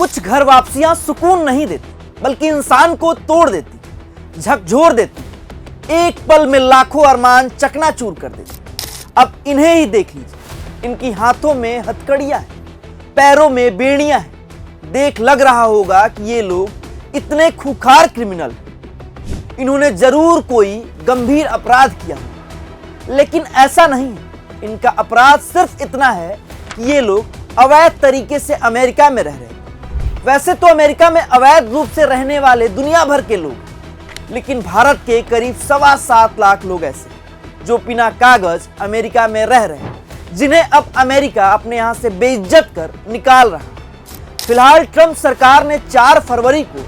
कुछ घर वापसियां सुकून नहीं देती बल्कि इंसान को तोड़ देती, झकझोर देती, एक पल में लाखों अरमान चकनाचूर कर देती। अब इन्हें ही देख लीजिए, इनकी हाथों में हथकड़ियां हैं, पैरों में बेड़ियां हैं। देख लग रहा होगा कि ये लोग इतने खूंखार क्रिमिनल हैं। इन्होंने जरूर कोई गंभीर अपराध किया, लेकिन ऐसा नहीं है। इनका अपराध सिर्फ इतना है कि ये लोग अवैध तरीके से अमेरिका में रह रहे हैं। वैसे तो अमेरिका में अवैध रूप से रहने वाले दुनिया भर के लोग, लेकिन भारत के करीब 7.25 लाख लोग ऐसे जो बिना कागज अमेरिका में रह रहे हैं, जिन्हें अब अमेरिका अपने यहां से बेइज्जत कर निकाल रहा है। फिलहाल ट्रंप सरकार ने 4 फरवरी को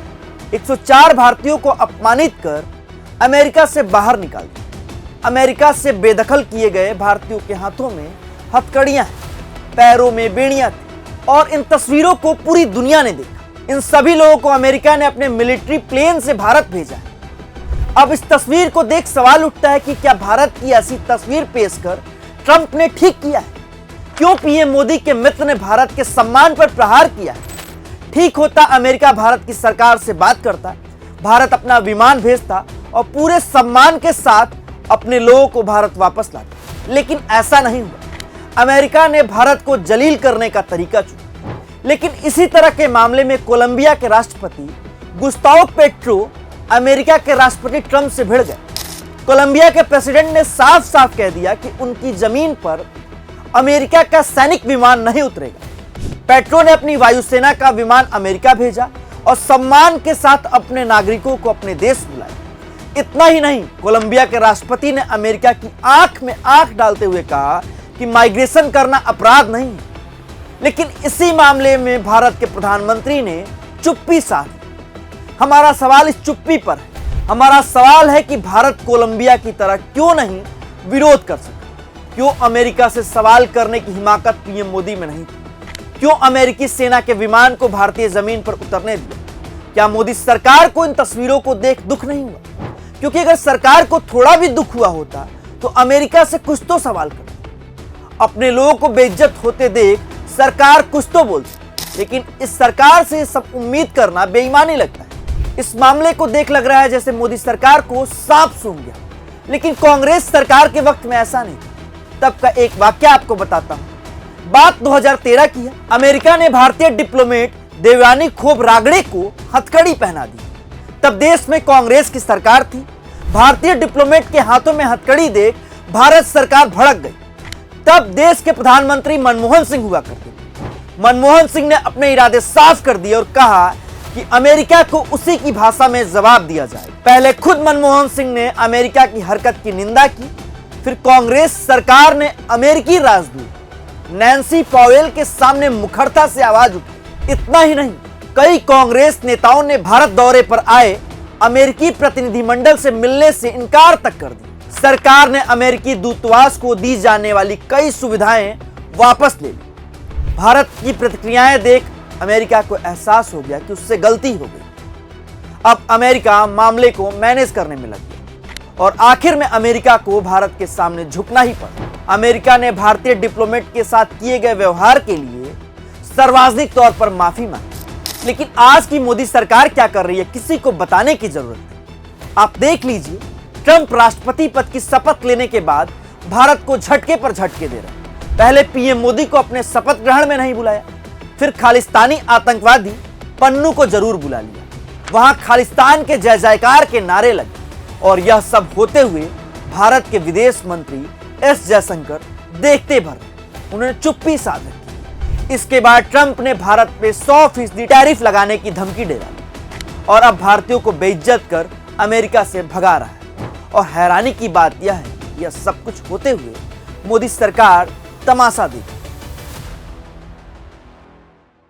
104 भारतीयों को अपमानित कर अमेरिका से बाहर निकाल दिया। अमेरिका से बेदखल किए गए भारतीयों के हाथों में हथकड़ियां हैं, पैरों में बेड़ियां थी और इन तस्वीरों को पूरी दुनिया ने देखा। इन सभी लोगों को अमेरिका ने अपने मिलिट्री प्लेन से भारत भेजा है। अब इस तस्वीर को देख सवाल उठता है कि क्या भारत की ऐसी तस्वीर पेश कर ट्रंप ने ठीक किया है? क्यों पीएम मोदी के मित्र ने भारत के सम्मान पर प्रहार किया है? ठीक होता अमेरिका भारत की सरकार से बात करता, भारत अपना विमान भेजता और पूरे सम्मान के साथ अपने लोगों को भारत वापस लाता, लेकिन ऐसा नहीं हुआ। अमेरिका ने भारत को जलील करने का तरीका चुना। लेकिन इसी तरह के मामले में कोलंबिया के राष्ट्रपति गुस्ताव पेट्रो अमेरिका के राष्ट्रपति ट्रंप से भिड़ गए। कोलंबिया के प्रेसिडेंट ने साफ साफ कह दिया कि उनकी जमीन पर अमेरिका का सैनिक विमान नहीं उतरेगा। पेट्रो ने अपनी वायुसेना का विमान अमेरिका भेजा और सम्मान के साथ अपने नागरिकों को अपने देश बुलाया। इतना ही नहीं, कोलंबिया के राष्ट्रपति ने अमेरिका की आंख में आंख डालते हुए कहा कि माइग्रेशन करना अपराध नहीं है। लेकिन इसी मामले में भारत के प्रधानमंत्री ने चुप्पी साधी। हमारा सवाल इस चुप्पी पर है। हमारा सवाल है कि भारत कोलंबिया की तरह क्यों नहीं विरोध कर सका? क्यों अमेरिका से सवाल करने की हिमाकत पीएम मोदी में नहीं थी? क्यों अमेरिकी सेना के विमान को भारतीय जमीन पर उतरने दिया? क्या मोदी सरकार को इन तस्वीरों को देख दुख नहीं हुआ? क्योंकि अगर सरकार को थोड़ा भी दुख हुआ होता तो अमेरिका से कुछ तो सवाल करती। अपने लोगों को बेइज्जत होते देख सरकार कुछ तो बोलती, लेकिन इस सरकार से सब उम्मीद करना बेईमानी लगता है। इस मामले को देख लग रहा है जैसे मोदी सरकार को सांप सूंघ गया, लेकिन कांग्रेस सरकार के वक्त में ऐसा नहीं। तब का एक वाक्य आपको बताता हूं। बात 2013 की है। अमेरिका ने भारतीय डिप्लोमेट देवयानी खोबरागड़े को हथकड़ी पहना दी। तब देश में कांग्रेस की सरकार थी। भारतीय डिप्लोमेट के हाथों में हथकड़ी देख भारत सरकार भड़क गई। तब देश के प्रधानमंत्री मनमोहन सिंह हुआ करते थे। मनमोहन सिंह ने अपने इरादे साफ कर दिए और कहा कि अमेरिका को उसी की भाषा में जवाब दिया जाए। पहले खुद मनमोहन सिंह ने अमेरिका की हरकत की निंदा की, फिर कांग्रेस सरकार ने अमेरिकी राजदूत नैन्सी पॉवेल के सामने मुखरता से आवाज उठाई। इतना ही नहीं, कई कांग्रेस नेताओं ने भारत दौरे पर आए अमेरिकी प्रतिनिधिमंडल से मिलने से इनकार तक कर दी। सरकार ने अमेरिकी दूतावास को दी जाने वाली कई सुविधाएं वापस ले ली। भारत की प्रतिक्रियाएं देख अमेरिका को एहसास हो गया कि उससे गलती हो गई। अब अमेरिका मामले को मैनेज करने में लग गया और आखिर में अमेरिका को भारत के सामने झुकना ही पड़ा। अमेरिका ने भारतीय डिप्लोमेट के साथ किए गए व्यवहार के लिए सार्वजनिक तौर पर माफी मांगी। लेकिन आज की मोदी सरकार क्या कर रही है, किसी को बताने की जरूरत नहीं। आप देख लीजिए, ट्रंप राष्ट्रपति पद की शपथ लेने के बाद भारत को झटके पर झटके दे रहा है। पहले पीएम मोदी को अपने शपथ ग्रहण में नहीं बुलाया, फिर खालिस्तानी आतंकवादी पन्नू को जरूर बुला लिया। वहां खालिस्तान के जय जयकार के नारे लगे और यह सब होते हुए भारत के विदेश मंत्री एस जयशंकर देखते भर उन्होंने चुप्पी साध रखी। इसके बाद ट्रंप ने भारत पे 100% टैरिफ लगाने की धमकी दे डाली और अब भारतीयों को बेइज्जत कर अमेरिका से भगा रहा है। और हैरानी की बात यह है, यह सब कुछ होते हुए मोदी सरकार तमाशा देखी।